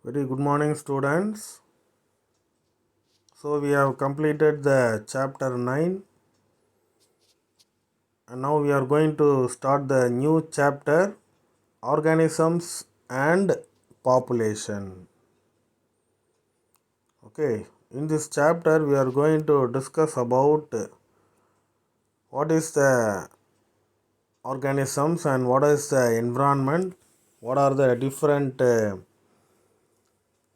Very good morning, students. So, we have completed the chapter 9, and now we are going to start the new chapter, organisms and population. Okay, in this chapter, we are going to discuss about what is the organisms and what is the environment, what are the different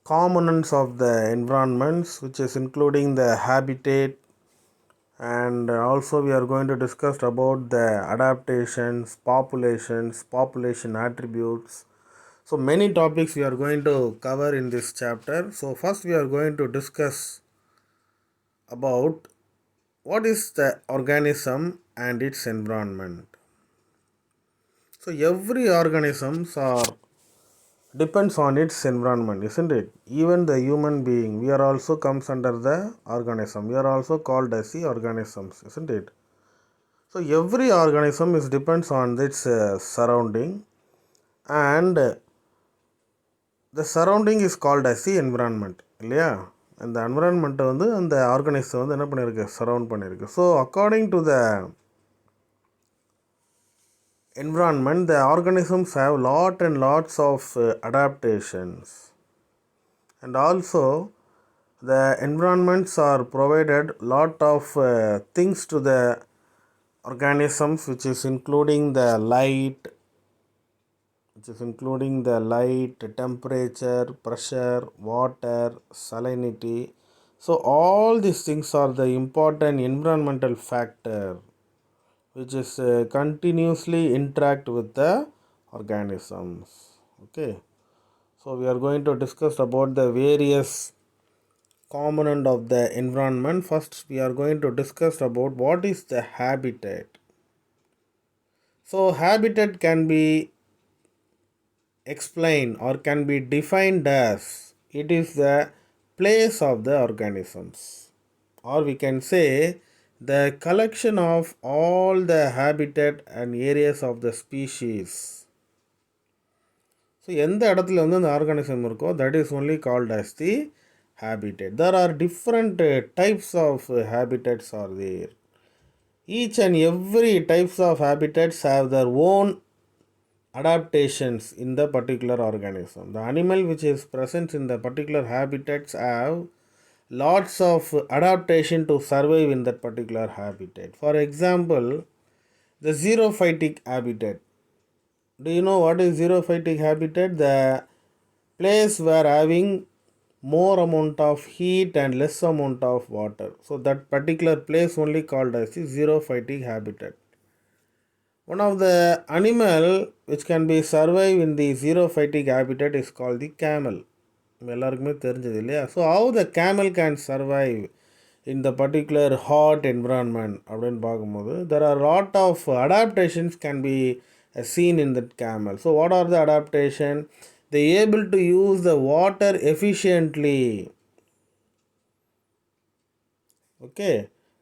components of the environments, which is including the habitat, and also we are going to discuss about the adaptations, population attributes. So many topics we are going to cover in this chapter. So first we are going to discuss about what is the organism and its environment. So every organisms are depends on its environment, isn't it? Even the human being, we are also comes under the organism. We are also called as the organisms, isn't it? So every organism is depends on its surrounding, and the surrounding is called as the environment, இல்லையா? அந்த environment வந்து அந்த organism வந்து என்ன பண்ணியிருக்கு, surround பண்ணியிருக்கு. So according to the environment, the organisms have lot and lots of adaptations, and also the environments are provided lot of things to the organisms, which is including the light, temperature, pressure, water, salinity. So all these things are the important environmental factor which is continuously interact with the organisms. Okay, so we are going to discuss about the various component of the environment. First we are going to discuss about what is the habitat. So habitat can be explained or can be defined as it is the place of the organisms, or we can say the collection of all the habitat and areas of the species. So எந்த இடத்துல வந்து அந்த organism இருக்கோ that is only called as the habitat. There are different types of habitats are there. Each and every types of habitats have their own adaptations in the particular organism. The animal which is present in the particular habitats have lots of adaptation to survive in that particular habitat. For example, the xerophytic habitat. Do you know what is xerophytic habitat? The place where having more amount of heat and less amount of water. So that particular place only called as the xerophytic habitat. One of the animal which can be survive in the xerophytic habitat is called the camel. எல்லாருக்குமே தெரிஞ்சது இல்லையா? So how the camel can survive in the particular hot environment அப்படின்னு பார்க்கும்போது there are lot of adaptations can be seen in that camel. So what are the adaptation? They able to use the water efficiently. Okay,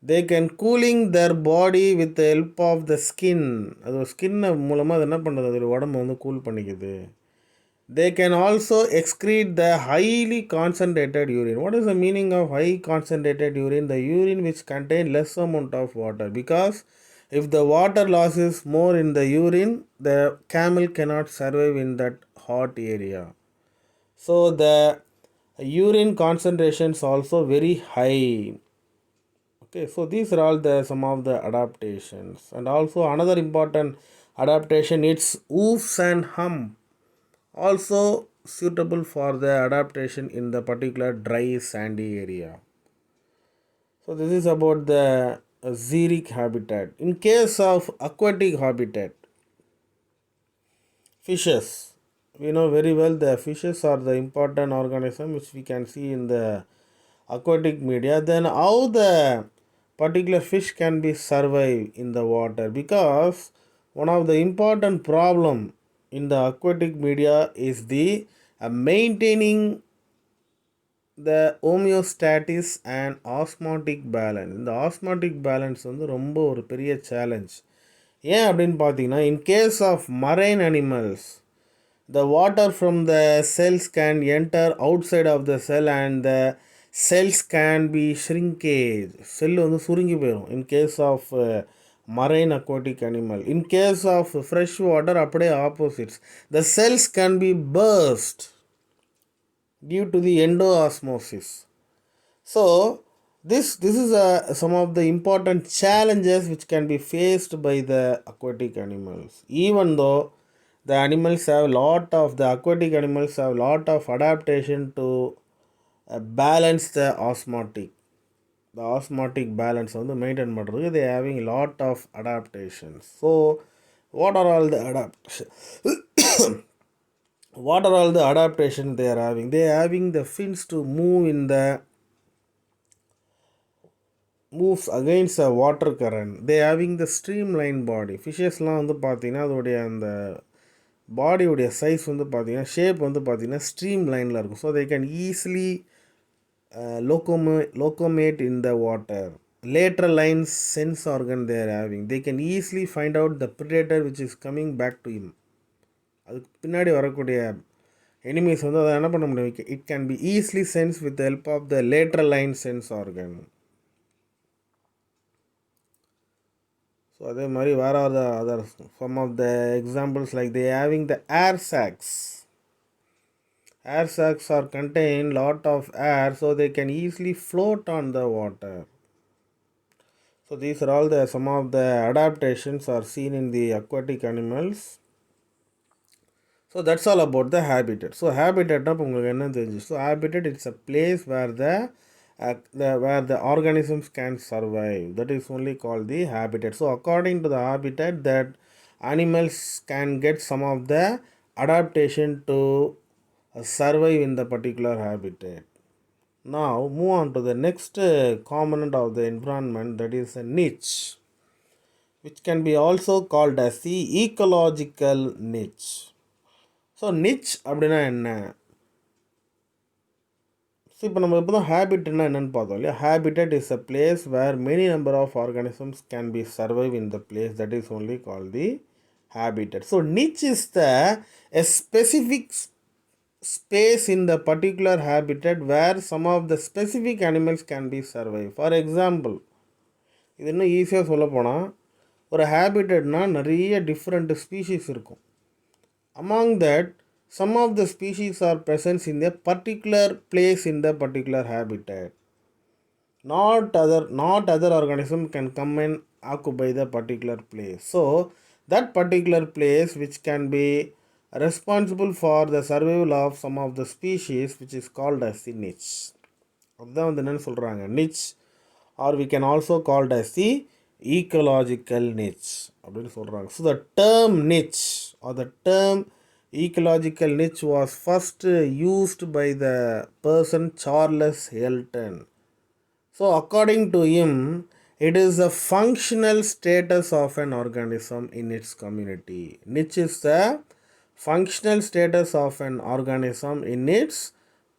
they can cooling their body with the help of the skin. அது ஸ்கின்னை மூலமாக அது என்ன பண்ணுறது, அதோட உடம்பு வந்து cool பண்ணிக்குது. They can also excrete the highly concentrated urine. What is the meaning of high concentrated urine? The urine which contain less amount of water, because if the water loss is more in the urine, the camel cannot survive in that hot area. So the urine concentrations also very high. Okay, so these are all the some of the adaptations. And also another important adaptation, it's hoofs and hump, also suitable for the adaptation in the particular dry sandy area. So this is about the xeric habitat. In case of aquatic habitat, fishes, we know very well the fishes are the important organism which we can see in the aquatic media. Then how the particular fish can be survive in the water? Because one of the important problem in the aquatic media is the maintaining the homeostasis and osmotic balance. இந்த osmotic balance வந்து ரொம்ப ஒரு பெரிய challenge. ஏன் அப்படின்னு பார்த்தீங்கன்னா, in case of marine animals, the water from the cells can enter outside of the cell and the cells can be shrinkage. Cell வந்து சுருங்கி போயிடும் in case of marine aquatic animal. In case of fresh water அப்படியே opposites. The cells can be burst due to the endoosmosis. So this is some of the important challenges which can be faced by the aquatic animals. Even though the aquatic animals have lot of adaptation to balance the osmotic balance வந்து maintain பண்ணுறதுக்கு they having lot of adaptations. So what are all the what are all the adaptations they are having? They are having the fins to move in the moves against a water current. They having the streamlined body. Fishesலாம் வந்து பார்த்தீங்கன்னா அதோடைய அந்த பாடியோடைய size வந்து பார்த்தீங்கன்னா shape வந்து பார்த்தீங்கன்னா stream லைனில் இருக்கும். So they can easily locomate in the water. Lateral lines sense organ they are having. They can easily find out the predator which is coming back to him. அதுக்கு பின்னாடி வரக்கூடிய enemies வந்து அதை என்ன பண்ண முடியும்? It can be easily sensed with the help of the lateral line sense organ. So அதே மாதிரி வேறு other some of the examples like they having the air sacs. Air sacs are contain lot of air so they can easily float on the water. So these are all the some of the adaptations are seen in the aquatic animals. So that's all about the habitat. So habitat உங்களுக்கு என்ன தெரிஞ்சு? So habitat it's a place where the organisms can survive. That is only called the habitat. So according to the habitat, that animals can get some of the adaptation to survive in the particular habitat. Now move on to the next component of the environment, that is a niche, which can be also called as the ecological niche. So niche அப்படின்னா என்ன? So இப்போ நம்ம இப்போ தான் ஹேபிட்னா என்னென்னு பார்த்தோம் இல்லையா? Habitat is a place where many number of organisms can be survive in the place. That is only call the habitat. So niche is a specific space in the particular habitat where some of the specific animals can be survive. For example, இது இன்னும் ஈஸியாக சொல்ல போனால் ஒரு ஹேபிட்டட்னால் நிறைய different species இருக்கும். Among that, some of the species are present in a particular place in the particular habitat. Not other organism can come and occupy the particular place. So that particular place which can be responsible for the survival of some of the species, which is called as the niche. அதுதான் வந்து என்னென்னு சொல்கிறாங்க niche, or we can also called as the ecological niche அப்படின்னு சொல்கிறாங்க. So the term niche or the term ecological niche was first used by the person Charles Elton. So according to him, it is the functional status of an organism in its community. Niche is the functional status of an organism in its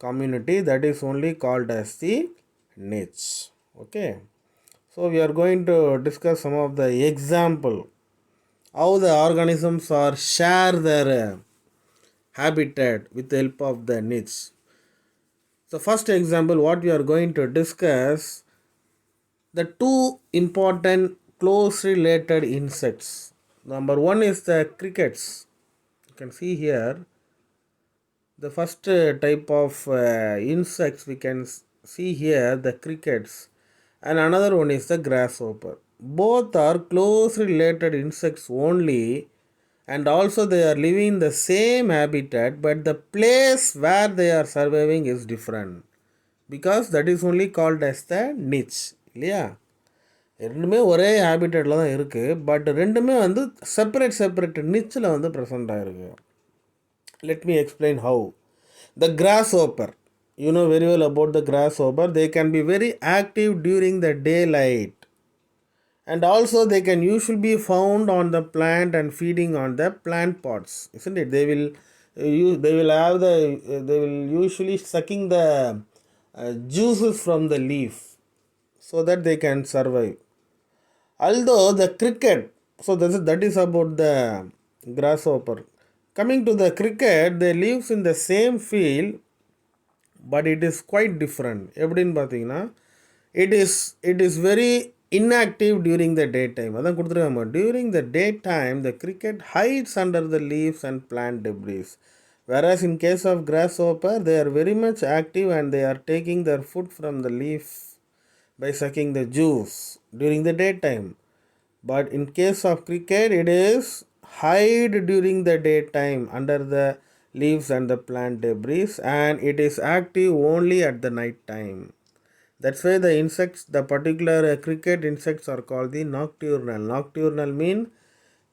community. That is only called as the niche. Okay. So we are going to discuss some of the example how the organisms are share their habitat with the help of the niche. So first example what we are going to discuss, the two important closely related insects. Number one is the crickets. You can see here the first type of insects we can see here, the crickets, and another one is the grasshopper. Both are closely related insects only, and also they are living in the same habitat, but the place where they are surviving is different, because that is only called as the niche. இல்லையா? ரெண்டுமே ஒரே ஹேபிட்டட்டில் தான் இருக்குது, but ரெண்டுமே வந்து separate நிச்சில் வந்து present ஆகிருக்கு. Let me explain how. The grasshopper, you know very well about the grasshopper. They can be very active during the daylight, and also they can usually be found on the plant and feeding on the plant pods, isn't it? They will usually sucking the juices from the leaf so that they can survive. Although the cricket, so that is about the grasshopper. Coming to the cricket, they lives in the same field, but it is quite different. எப்படின்னு பார்த்தீங்கன்னா it is very inactive during the daytime. அதான் கொடுத்துருக்காங்க. During the daytime, the cricket hides under the leaves and plant debris. Whereas in case of grasshopper, they are very much active and they are taking their food from the leaf by sucking the juice during the daytime. But in case of cricket, it is hide during the daytime under the leaves and the plant debris, and it is active only at the night time. That's why the insects, the particular cricket insects are called the nocturnal. Nocturnal mean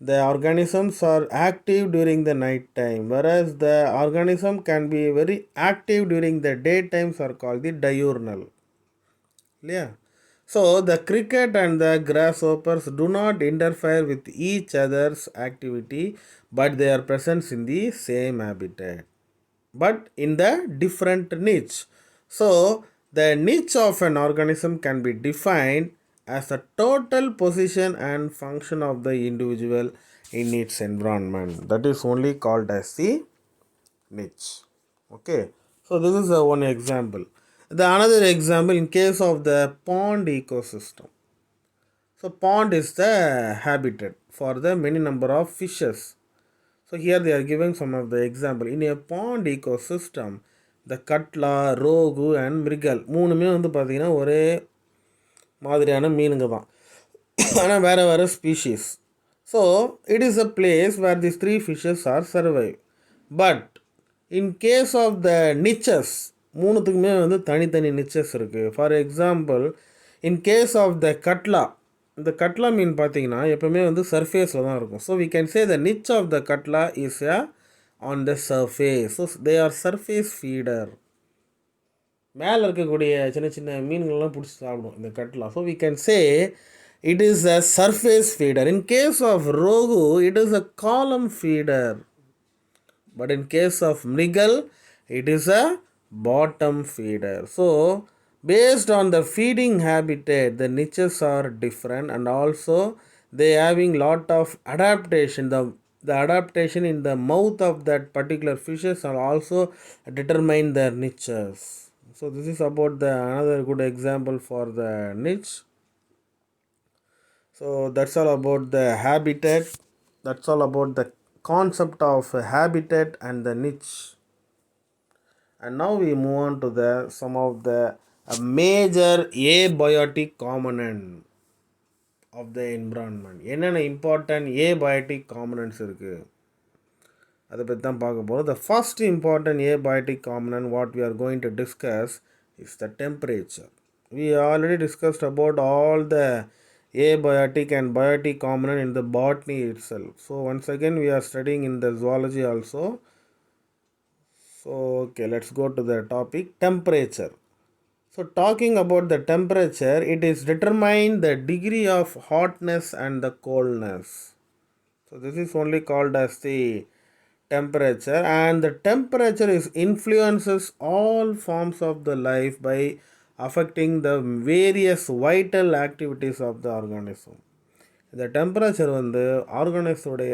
the organisms are active during the night time, whereas the organism can be very active during the daytimes are called the diurnal. Yeah. So the cricket and the grasshoppers do not interfere with each other's activity, but they are present in the same habitat, but in the different niche. So the niche of an organism can be defined as a total position and function of the individual in its environment. That is only called as the niche. Okay, so this is one example. The another example in case of the pond ecosystem. So pond is the habitat for the many number of fishes. So here they are giving some of the example. In a pond ecosystem, the catla, rohu and mrigal மூணுமே வந்து பார்த்திங்கன்னா ஒரே மாதிரியான மீனுங்க தான், ஆனால் வேறு வேறு species. So it is a place where these three fishes are survive. But in case of the niches, மூணுத்துக்குமே வந்து தனித்தனி நிச்சஸ் இருக்குது. For example, in case of the catla, இந்த கட்லா மீன் பார்த்தீங்கன்னா எப்போவுமே வந்து சர்ஃபேஸில் தான் இருக்கும். So we can say the niche of the catla is on the surface. So they are surface feeder. மேலே இருக்கக்கூடிய சின்ன சின்ன மீன்கள்லாம் பிடிச்சி சாப்பிடும் இந்த கட்லா. So we can say it is a surface feeder. In case of rohu, it is a column feeder. But in case of mrigal, it is a bottom feeder. So based on the feeding habitat, the niches are different, and also they having lot of adaptation. The adaptation in the mouth of that particular fishes are also determine their niches. So this is about the another good example for the niche. So that's all about the habitat. That's all about the concept of habitat and the niche. And now we move on to the some of the major abiotic component of the environment. என்னென்ன important abiotic components இருக்குது அதை பற்றி தான் பார்க்க போகிறோம். The first important abiotic component what we are going to discuss is the temperature. We already discussed about all the abiotic and biotic component in the botany itself. So once again we are studying in the zoology also. So okay, let's go to the topic, temperature. So talking about the temperature, it is determined the degree of hotness and the coldness. So this is only called as the temperature, and the temperature is influences all forms of the life by affecting the various vital activities of the organism. இந்த temperature வந்து ஆர்கானிஸோடைய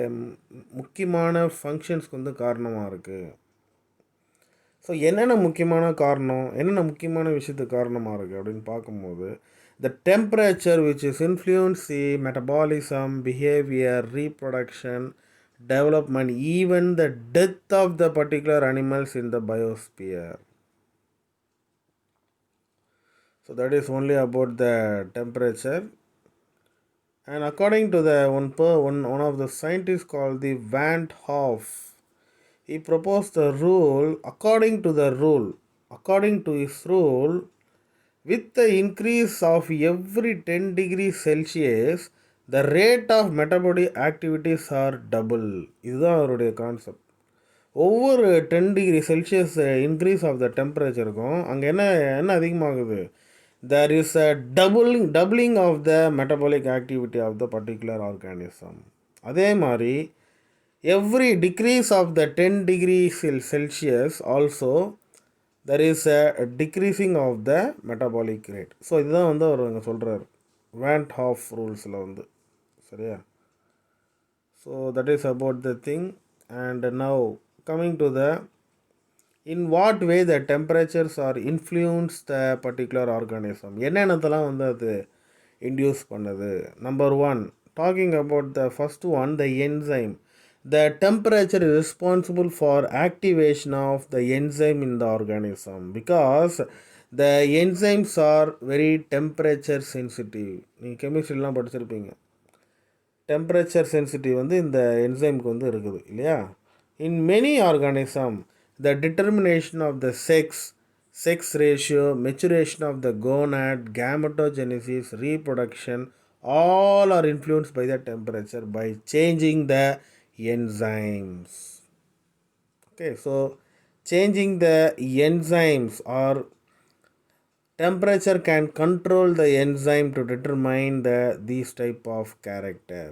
முக்கியமான ஃபங்க்ஷன்ஸ்க்கு வந்து காரணமாக இருக்குது. So என்னென்ன முக்கியமான காரணம், என்னென்ன முக்கியமான விஷயத்துக்கு காரணமாக இருக்குது அப்படின்னு பார்க்கும்போது, the temperature which is influence the metabolism, behavior, reproduction, development, even the death of the particular animals in the biosphere. So that is only about the temperature. And according to the one of the scientists called the Van Hoff, he proposed the rule. According to his rule, with the increase of every 10 degrees Celsius, the rate of metabolic activities are double. இதுதான் அவருடைய concept. ஒவ்வொரு 10 degree celsius increase of the டெம்பரேச்சருக்கும் அங்கே என்ன அதிகமாகுது, there is a doubling of the metabolic activity of the particular organism. அதே மாதிரி every decrease of the 10 degrees Celsius also there is a decreasing of the metabolic rate. So இதுதான் வந்து அவர் அங்கே சொல்கிறார் வேண்ட் ஹாஃப் ரூல்ஸில் வந்து. சரியா? So that is about the thing. And now coming to the in what way the temperatures are influence the particular organism, என்னென்னத்தெல்லாம் வந்து அது induce பண்ணுது. Number one, talking about the first one, the enzyme. The temperature is responsible for activation of the enzyme in the organism because the enzymes are very temperature sensitive. நீங்கள் கெமிஸ்ட்ரிலாம் படிச்சிருப்பீங்க. Temperature sensitive வந்து இந்த என்சைமுக்கு வந்து இருக்குது இல்லையா. In many organism the determination of the sex ratio, maturation of the gonad, gametogenesis, reproduction, all are influenced by the temperature by changing the enzymes. Okay, so changing the enzymes or temperature can control the enzyme to determine these type of character.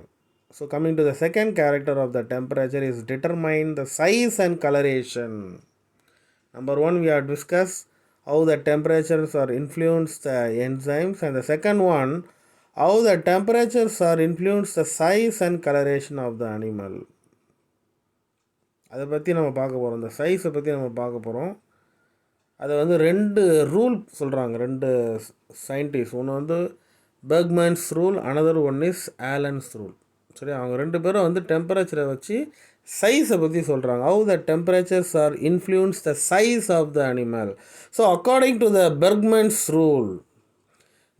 So coming to the second character of the temperature is determine the size and coloration. Number one, we have discussed how the temperatures are influence the enzymes, and the second one, how the temperatures are influence the size and coloration of the animal. அதை பற்றி நம்ம பார்க்க போகிறோம். இந்த சைஸை பற்றி நம்ம பார்க்க போகிறோம். அதை வந்து ரெண்டு ரூல் சொல்கிறாங்க, ரெண்டு சயின்டிஸ்ட். ஒன்று வந்து Bergmann's rule, another one is Allen's rule. சரி, அவங்க ரெண்டு பேரும் வந்து டெம்பரேச்சரை வச்சு சைஸை பற்றி சொல்கிறாங்க. How the temperatures are influence the size of the animal. So according to the Bergmann's rule,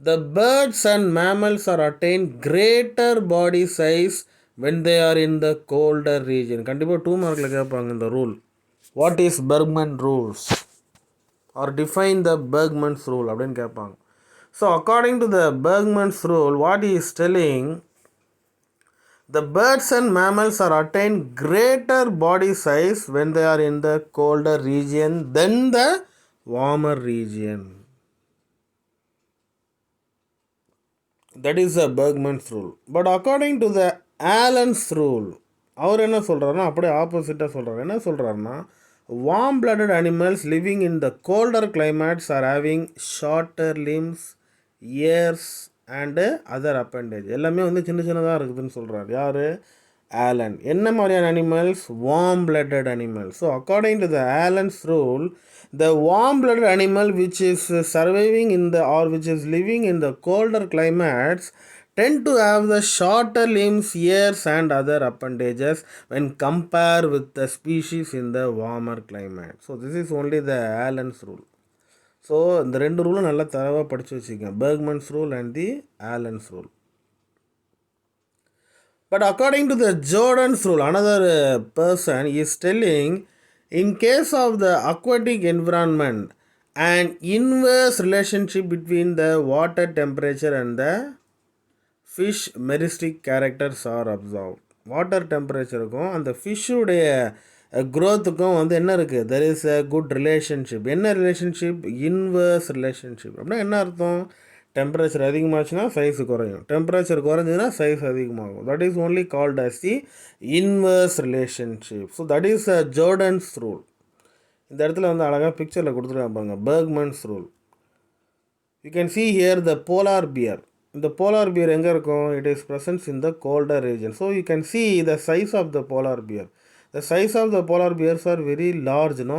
the birds and mammals are attain greater body size when they are in the colder region. கண்டிப்பாக 2 மார்க்கில் கேட்பாங்க இந்த rule. What is Bergman rules or define the Bergman's rule அப்படின்னு கேட்பாங்க. So according to the Bergmann's rule, what is telling, the birds and mammals are attain greater body size when they are in the colder region than the warmer region. That is the Bergman's rule. But according to the Allen's rule, அவர் என்ன சொல்கிறாருன்னா அப்படியே ஆப்போசிட்டாக சொல்கிறார். என்ன சொல்கிறாருன்னா, warm blooded animals living in the colder climates are having shorter limbs, ears and other appendage. எல்லாமே வந்து சின்ன சின்னதாக இருக்குதுன்னு சொல்கிறார். யார்? ஆலன். என்ன மாதிரியான animals? warm blooded animals. So according to the Allen's rule, the warm blooded animal which is surviving in the or which is living in the colder climates tend to have the shorter limbs, ears and other appendages when compared with the species in the warmer climate. So this is only the Allen's rule. So இந்த ரெண்டு ரூலும் நல்லா தரவாக படித்து வச்சுக்கோங்க, Bergmann's rule and the Allen's rule. But according to the Jordan's rule, another person is telling, in case of the aquatic environment, an inverse relationship between the water temperature and the fish meristic characters are observed. Water டெம்பரேச்சருக்கும் அந்த ஃபிஷ்ஷுடைய க்ரோத்துக்கும் வந்து என்ன இருக்குது? There is a good relationship. என்ன relationship? Inverse relationship. அப்படின்னா என்ன அர்த்தம்? டெம்பரேச்சர் அதிகமாச்சுன்னா சைஸ் குறையும், டெம்பரேச்சர் குறைஞ்சதுன்னா சைஸ் அதிகமாகும். That is only called as the inverse relationship. So that is a Jordan's rule. இந்த இடத்துல வந்து அழகாக பிக்சரில் கொடுத்துருக்காங்க பாருங்க, Bergmann's rule. You can see here the polar bear. இந்த polar bear எங்கே இருக்கும்? It is present in the colder region. So you can see the size of the polar bear. The size of the polar bears are very large, no?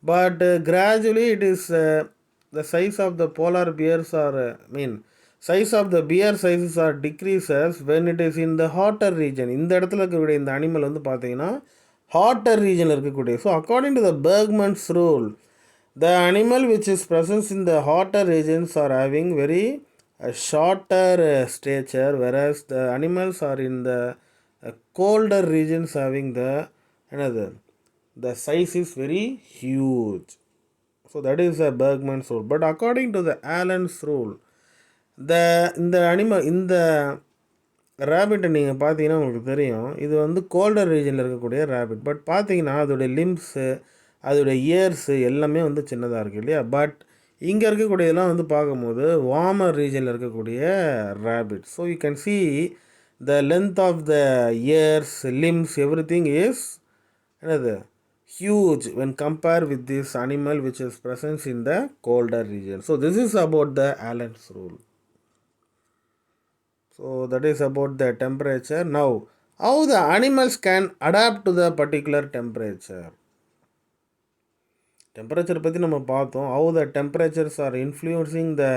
But gradually it is the size of the polar bears are size of the bear sizes are decreases when it is in the hotter region. இந்த இடத்துல இருக்கக்கூடிய இந்த animal வந்து பார்த்தீங்கன்னா hotter region இருக்கக்கூடிய. So according to the Bergman's rule, the animal which is present in the hotter regions are having very shorter stature, whereas the animals are in the colder regions having the size is very huge. So that is a Bergman's rule. But according to the Allen's rule, இந்த animal, இந்த ரேபிட்டை நீங்கள் பார்த்தீங்கன்னா உங்களுக்கு தெரியும், இது வந்து Coulter ரீஜனில் இருக்கக்கூடிய ரேபிட். பட் பார்த்தீங்கன்னா அதோடைய லிம்ஸு, அதோடைய இயர்ஸு எல்லாமே வந்து சின்னதாக இருக்குது இல்லையா. பட் இங்கே இருக்கக்கூடியதெல்லாம் வந்து பார்க்கும்போது வார்மர் ரீஜனில் இருக்கக்கூடிய rabbit. So you can see the length of the ears, limbs, everything is என்னது huge when compared with this animal which is present in the colder region. So this is about the Allen's rule. So that is about the temperature. Now How the animals can adapt to the particular temperature. Temperature பற்றி நம்ம பார்த்தோம். How the temperatures are influencing the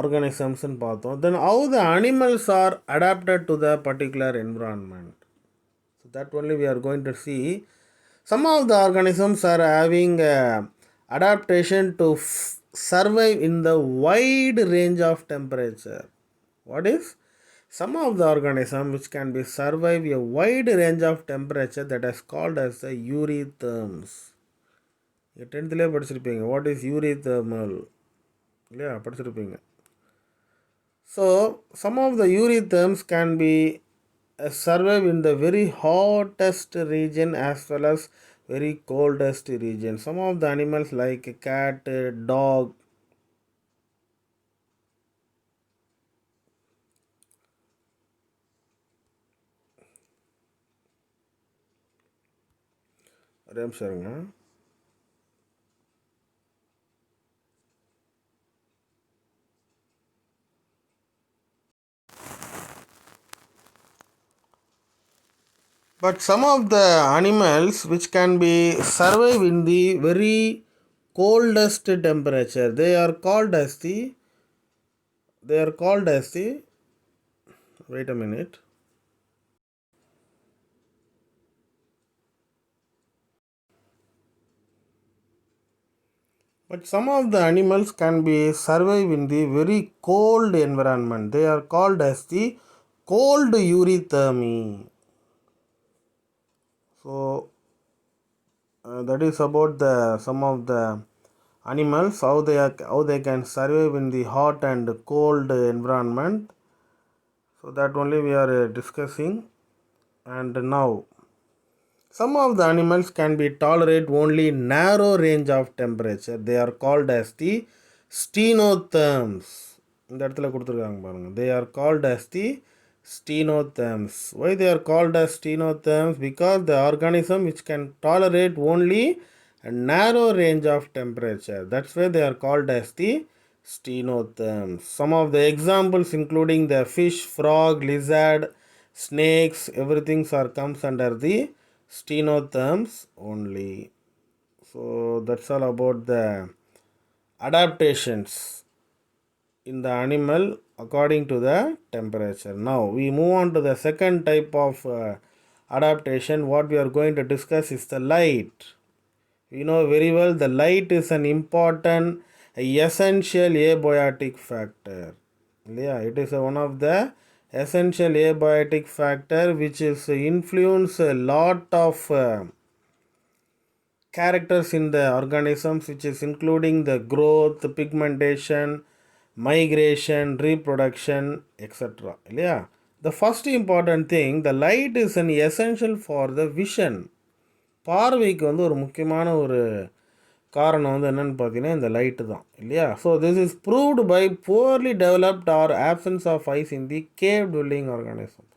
organisms பார்த்தோம். Then how the animals are adapted to the particular environment. So that only we are going to see. Some of the organisms are having adaptation to survive in the wide range of temperature. What is? Some of the organisms which can be survive a wide range of temperature that is called as the eurytherms. டென்த்லேயே படிச்சிருப்பீங்க what is eurythermal இல்லையா படிச்சிருப்பீங்க. So some of the eurytherms can be survive in the very hottest region as well as very coldest region. Some of the animals like cat, dog, சரிங்க. But some of the animals which can be survive in the very coldest temperature, they are called as the wait a minute. But some of the animals can be survive in the very cold environment. They are called as the cold euthermy. So that is about the some of the animals how they can survive in the hot and cold environment. So that only we are discussing. And now some of the animals can be tolerate only narrow range of temperature. They are called as the stenotherms. இந்த இடத்துல கொடுத்துருக்காங்க பாருங்க. They are called as the stenotherms. Why they are called as stenotherms? Because the organism which can tolerate only a narrow range of temperature. That's why they are called as the stenotherms. Some of the examples including the fish, frog, lizard, snakes, everything are comes under the stenotherms only. So that's all about the adaptations in the animal according to the temperature. Now we move on to the second type of adaptation. What we are going to discuss is the light. You know very well the light is an important essential abiotic factor. Yeah, it is one of the essential abiotic factor which is influence a lot of characters in the organisms, which is including the growth, pigmentation, migration, reproduction, etc. Yeah, the first important thing, the light is an essential for the vision. பார்வைக்கு வந்து ஒரு முக்கியமான ஒரு காரணம் வந்து என்னென்னு பார்த்தீங்கன்னா இந்த லைட்டு தான் இல்லையா. So this is proved by poorly developed or absence of eyes in the cave dwelling organism.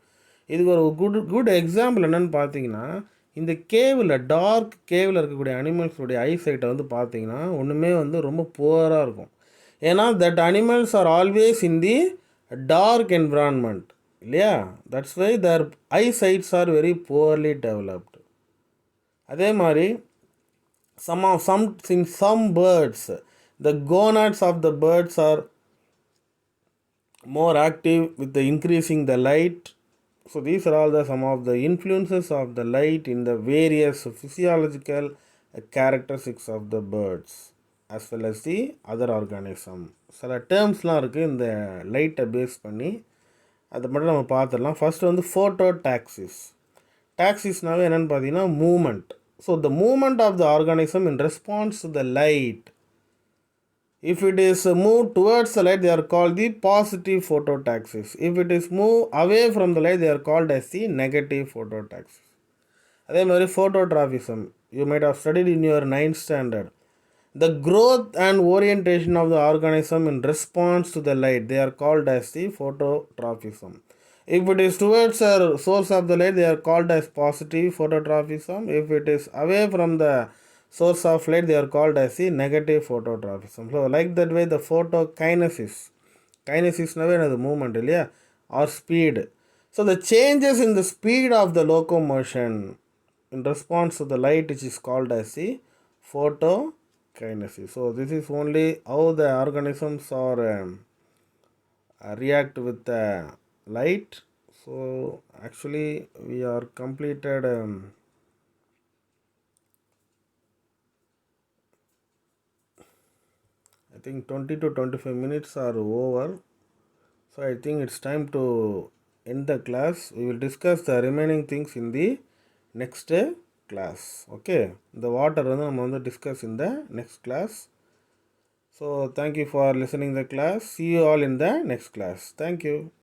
இதுக்கு ஒரு குட் எக்ஸாம்பிள் என்னென்னு பார்த்தீங்கன்னா இந்த கேவில் டார்க் கேவில் இருக்கக்கூடிய அனிமல்ஸுடைய ஐசைட்டை வந்து பார்த்தீங்கன்னா ஒன்றுமே வந்து ரொம்ப புவராக இருக்கும். ஏன்னா that animals are always in the dark environment இல்லையா. That's why their eyesights are very poorly developed. அதே மாதிரி some birds, the gonads of the birds are more active with the increasing the light. So these are all the some of the influences of the light in the various physiological characteristics of the birds as well as the other organism. சில டேர்ம்ஸ்லாம் இருக்குது இந்த லைட்டை base பண்ணி, அதை மட்டும் நம்ம பார்த்துடலாம். First வந்து ஃபோட்டோ டாக்சிஸ். டாக்சிஸ்னாவே என்னென்னு பார்த்தீங்கன்னா moment. So the movement of the organism in response to the light, if it is moved towards the light, they are called the positive phototaxis. If it is moved away from the light, they are called as the negative phototaxis. அதே மாதிரி phototrophism, you might have studied in your 9th standard. The growth and orientation of the organism in response to the light, they are called as the phototrophism. If it is towards a source of the light, they are called as positive phototrophism. If it is away from the source of light, they are called as the negative phototrophism. So like that way the photokinesis, kinesis nave another movement இல்லையா or speed. So the changes in the speed of the locomotion in response to the light, which is called as the photokinesis. So this is only how the organisms are react with the light. So actually we are completed I think 20 to 25 minutes are over. So I think it's time to end the class. We will discuss the remaining things in the next class. Okay. The water நம்ம வந்து discuss in the next class. So thank you for listening the class. See you all in the next class. Thank you.